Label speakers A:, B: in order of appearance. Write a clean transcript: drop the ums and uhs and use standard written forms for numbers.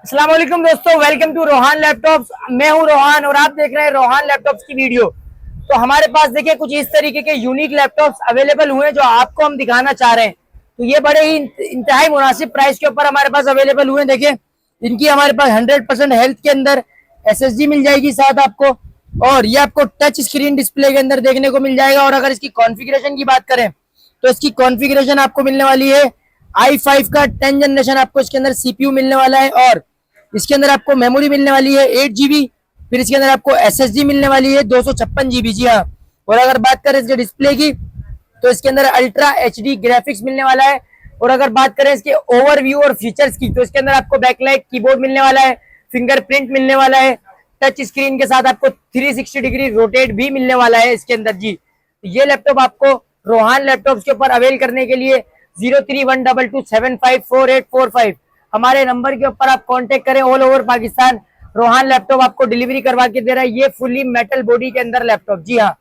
A: अस्सलाम वालेकुम दोस्तों, वेलकम टू रोहान लैपटॉप्स। मैं हूं रोहान और आप देख रहे हैं रोहान लैपटॉप्स की वीडियो। तो हमारे पास देखिए कुछ इस तरीके के यूनिक लैपटॉप्स अवेलेबल हुए हैं जो आपको हम दिखाना चाह रहे हैं। तो ये बड़े ही इंतहाई मुनासिब प्राइस के ऊपर हमारे पास अवेलेबल हुए हैं। देखिए इनकी हमारे पास 100% हेल्थ के अंदर SSD मिल जाएगी साथ आपको, और ये आपको टच स्क्रीन डिस्प्ले के अंदर देखने को मिल जाएगा। और अगर इसकी कॉन्फ़िगरेशन की बात करें तो इसकी कॉन्फ़िगरेशन आपको मिलने वाली है i5 का 10 जनरेशन। आपको इसके अंदर CPU मिलने वाला है और इसके अंदर आपको मेमोरी मिलने वाली है 8 GB। फिर इसके अंदर आपको SSD मिलने वाली है 256 GB। जी हाँ। और अगर बात करें इसके डिस्प्ले की तो इसके अंदर अल्ट्रा HD ग्राफिक्स मिलने वाला है। और अगर बात करें इसके ओवरव्यू और फीचर्स की तो इसके अंदर आपको बैकलाइट कीबोर्ड मिलने वाला है, फिंगरप्रिंट मिलने वाला है, टच स्क्रीन के साथ आपको 360 डिग्री रोटेट भी मिलने वाला है इसके अंदर। जी ये लैपटॉप आपको रोहान लैपटॉप्स के ऊपर अवेल करने के लिए 03122754 हमारे नंबर के ऊपर आप कांटेक्ट करें। All over Pakistan Rohan laptop आपको डिलीवरी करवा के दे रहा है। ये फुली मेटल बॉडी के अंदर लैपटॉप। जी हाँ।